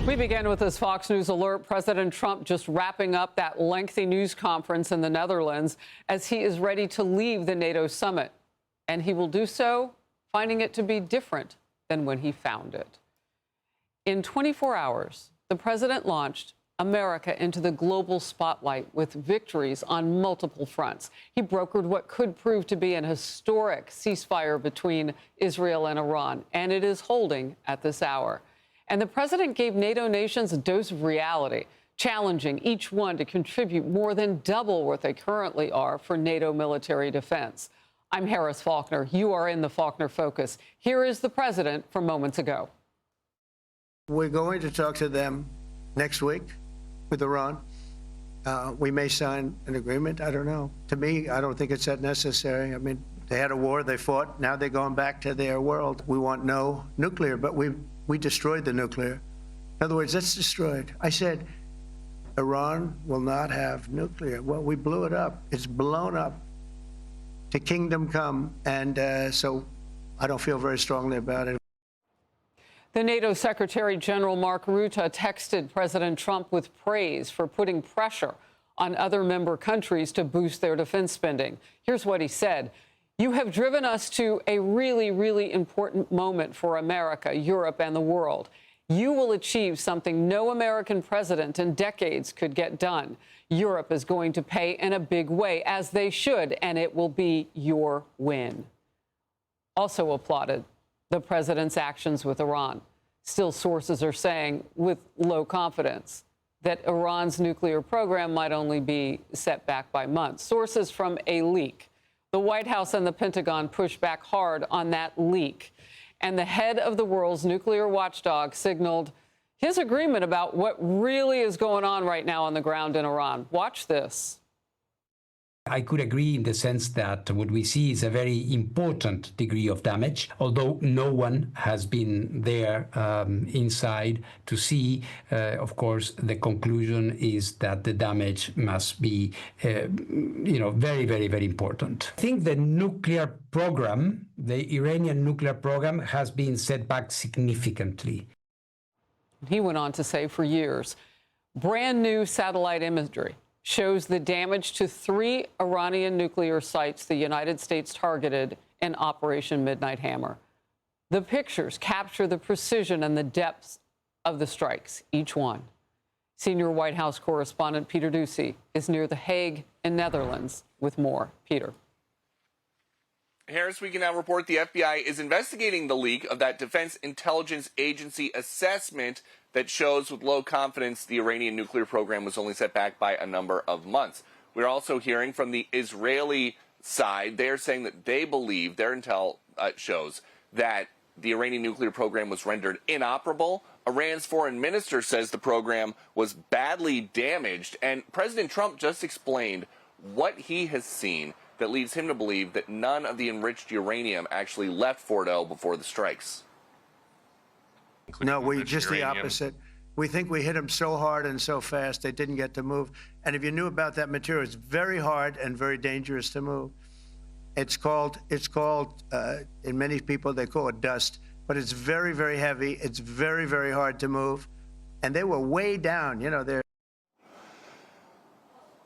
We begin with this Fox News alert. President Trump just wrapping up that lengthy news conference in the Netherlands as he is ready to leave the NATO summit. And he will do so finding it to be different than when he found it. In 24 hours, the president launched America into the global spotlight with victories on multiple fronts. He brokered what could prove to be an historic ceasefire between Israel and Iran, and it is holding at this hour. And the president gave NATO nations a dose of reality, challenging each one to contribute more than double what they currently are for NATO military defense. I'm Harris Faulkner. You are in the Faulkner Focus. Here is the president from moments ago. We're going to talk to them next week with Iran. We may sign an agreement. I don't know. To me, I don't think it's that necessary. I mean, they had a war, they fought. Now they're going back to their world. We want no nuclear, but we destroyed the nuclear. In other words, it's destroyed. I said, Iran will not have nuclear. Well, we blew it up. It's blown up to kingdom come. And so I don't feel very strongly about it. The NATO Secretary General Mark Rutte texted President Trump with praise for putting pressure on other member countries to boost their defense spending. Here's what he said. You have driven us to a really, really important moment for America, Europe, and the world. You will achieve something no American president in decades could get done. Europe is going to pay in a big way, as they should, and it will be your win. Also applauded the president's actions with Iran. Still, sources are saying, with low confidence, that Iran's nuclear program might only be set back by months. Sources from a leak. The White House and the Pentagon pushed back hard on that leak. And the head of the world's nuclear watchdog signaled his agreement about what really is going on right now on the ground in Iran. Watch this. I could agree in the sense that what we see is a very important degree of damage, although no one has been there inside to see. Of course, the conclusion is that the damage must be, very, very, very important. I think the nuclear program, the Iranian nuclear program, has been set back significantly. He went on to say for years, brand new satellite imagery shows the damage to 3 Iranian nuclear sites the United States targeted in Operation Midnight Hammer. The pictures capture the precision and the depths of the strikes, each one. Senior White House correspondent Peter Doocy is near The Hague in Netherlands with more. Peter. Harris, we can now report the FBI is investigating the leak of that Defense Intelligence Agency assessment that shows with low confidence the Iranian nuclear program was only set back by a number of months. We're also hearing from the Israeli side. They're saying that they believe, their intel shows, that the Iranian nuclear program was rendered inoperable. Iran's foreign minister says the program was badly damaged. And President Trump just explained what he has seen that leads him to believe that none of the enriched uranium actually left Fordo before the strikes. No, we just the opposite. We think we hit them so hard and so fast they didn't get to move. And if you knew about that material, it's very hard and very dangerous to move. It's called in many people they call it dust, but it's very, very heavy. It's very, very hard to move. And they were way down, they're.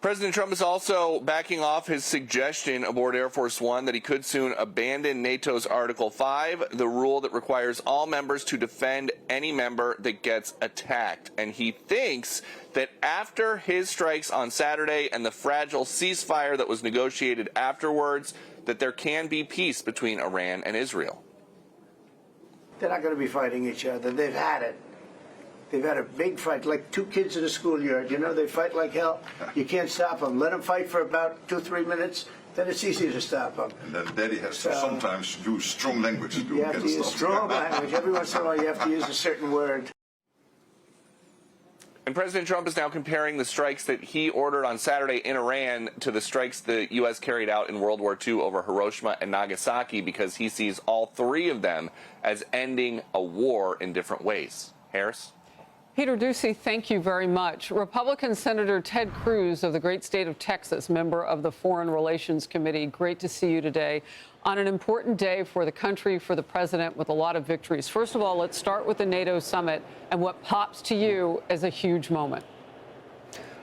President Trump is also backing off his suggestion aboard Air Force One that he could soon abandon NATO's Article 5, the rule that requires all members to defend any member that gets attacked. And he thinks that after his strikes on Saturday and the fragile ceasefire that was negotiated afterwards, that there can be peace between Iran and Israel. They're not going to be fighting each other. They've had it. They've had a big fight, like 2 kids in a schoolyard. They fight like hell. You can't stop them. Let them fight for about 2-3 minutes, then it's easy to stop them. And then Daddy has to sometimes use strong language to You have to use strong language. Every once in a while, you have to use a certain word. And President Trump is now comparing the strikes that he ordered on Saturday in Iran to the strikes the U.S. carried out in World War II over Hiroshima and Nagasaki because he sees all 3 of them as ending a war in different ways. Harris? Peter Doocy, thank you very much. Republican Senator Ted Cruz of the great state of Texas, member of the Foreign Relations Committee, great to see you today on an important day for the country, for the president, with a lot of victories. First of all, let's start with the NATO summit and what pops to you as a huge moment.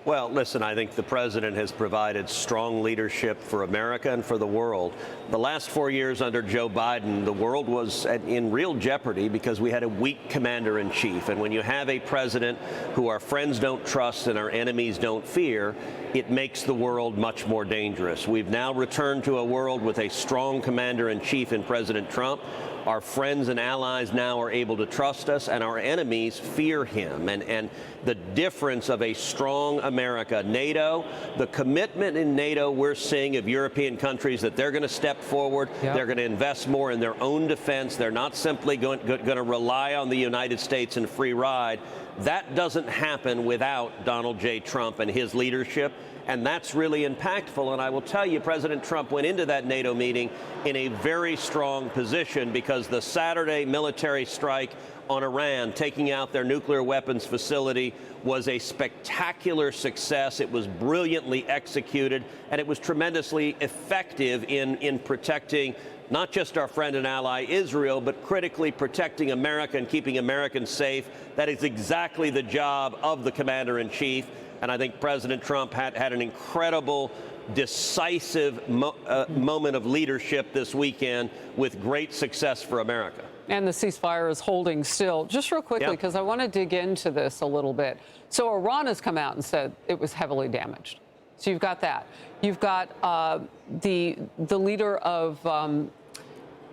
Well, listen, I think the president has provided strong leadership for America and for the world. The last 4 years under Joe Biden, the world was in real jeopardy because we had a weak commander-in-chief. And when you have a president who our friends don't trust and our enemies don't fear, it makes the world much more dangerous. We've now returned to a world with a strong commander-in-chief in President Trump. Our friends and allies now are able to trust us, and our enemies fear him. And the difference of a strong America, NATO, the commitment in NATO we're seeing of European countries that they're going to step forward, they're going to invest more in their own defense, they're not simply going to rely on the United States and free ride. That doesn't happen without Donald J. Trump and his leadership. And that's really impactful. And I will tell you, President Trump went into that NATO meeting in a very strong position because the Saturday military strike on Iran, taking out their nuclear weapons facility, was a spectacular success. It was brilliantly executed, and it was tremendously effective in protecting not just our friend and ally Israel, but critically protecting America and keeping Americans safe. That is exactly the job of the commander-in-chief. And I think President Trump had an incredible, decisive moment of leadership this weekend with great success for America. And the ceasefire is holding still. Just real quickly, because I want to dig into this a little bit. So Iran has come out and said it was heavily damaged. So you've got that. You've got the leader of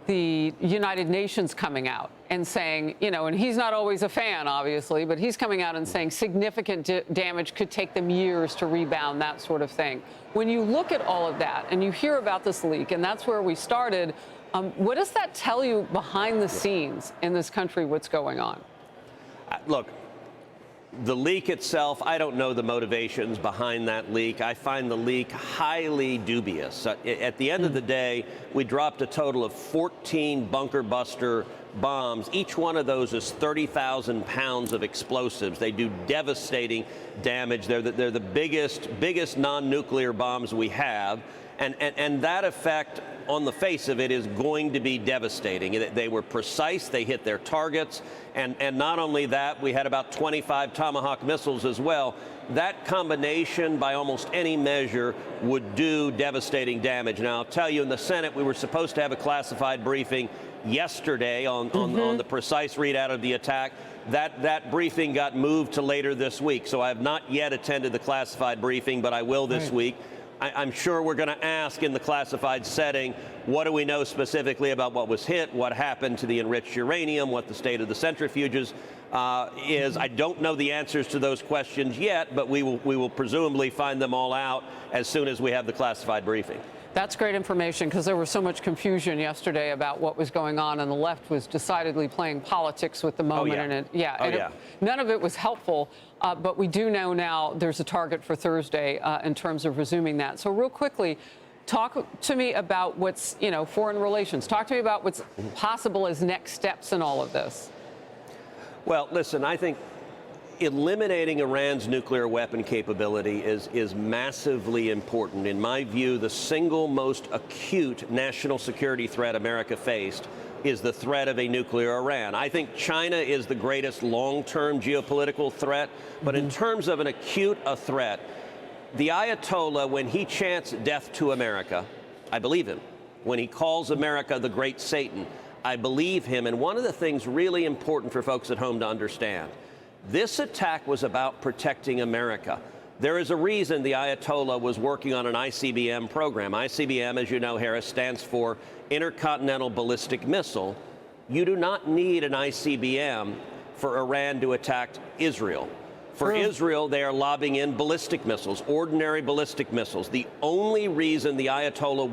the United Nations coming out and saying, you know, and he's not always a fan, obviously, but he's coming out and saying significant damage could take them years to rebound, that sort of thing. When you look at all of that and you hear about this leak, and that's where we started, what does that tell you behind the scenes in this country, what's going on? Look, the leak itself, I don't know the motivations behind that leak. I find the leak highly dubious. At the end of the day, we dropped a total of 14 bunker buster bombs. Each one of those is 30,000 pounds of explosives. They do devastating damage. They're the biggest non-nuclear bombs we have. And that effect, on the face of it, is going to be devastating. They were precise. They hit their targets. And not only that, we had about 25 Tomahawk missiles as well. That combination, by almost any measure, would do devastating damage. Now, I'll tell you, in the Senate, we were supposed to have a classified briefing yesterday on the precise readout of the attack. That briefing got moved to later this week. So I have not yet attended the classified briefing, but I will this week. I'm sure we're going to ask in the classified setting, what do we know specifically about what was hit, what happened to the enriched uranium, what the state of the centrifuges is. I don't know the answers to those questions yet, but we will presumably find them all out as soon as we have the classified briefing. That's great information, because there was so much confusion yesterday about what was going on, and the left was decidedly playing politics with the moment. None of it was helpful, but we do know now there's a target for Thursday in terms of resuming that. So real quickly, talk to me about what's, foreign relations. Talk to me about what's possible as next steps in all of this. Well, listen, I think eliminating Iran's nuclear weapon capability is massively important. In my view, the single most acute national security threat America faced is the threat of a nuclear Iran. I think China is the greatest long-term geopolitical threat, but in terms of an acute threat, the Ayatollah, when he chants death to America, I believe him. When he calls America the great Satan, I believe him. And one of the things really important for folks at home to understand, this attack was about protecting America. There is a reason the Ayatollah was working on an ICBM program. ICBM, as you know, Harris, stands for Intercontinental Ballistic Missile. You do not need an ICBM for Iran to attack Israel. For Israel, they are lobbing in ballistic missiles, ordinary ballistic missiles. The only reason the Ayatollah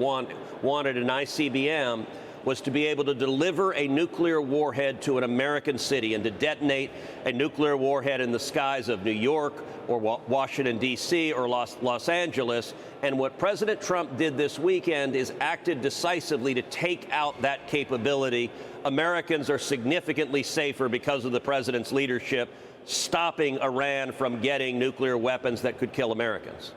wanted an ICBM was to be able to deliver a nuclear warhead to an American city and to detonate a nuclear warhead in the skies of New York or Washington, D.C. or Los Angeles. And what President Trump did this weekend is acted decisively to take out that capability. Americans are significantly safer because of the president's leadership, stopping Iran from getting nuclear weapons that could kill Americans.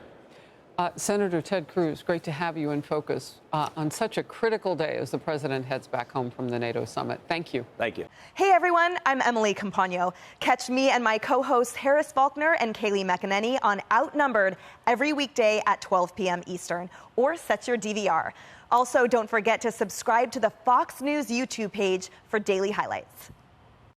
Senator Ted Cruz, great to have you in focus on such a critical day as the president heads back home from the NATO summit. Thank you. Thank you. Hey, everyone. I'm Emily Campagno. Catch me and my co-hosts Harris Faulkner and Kaylee McEnany on Outnumbered every weekday at 12 p.m. Eastern, or set your DVR. Also, don't forget to subscribe to the Fox News YouTube page for daily highlights.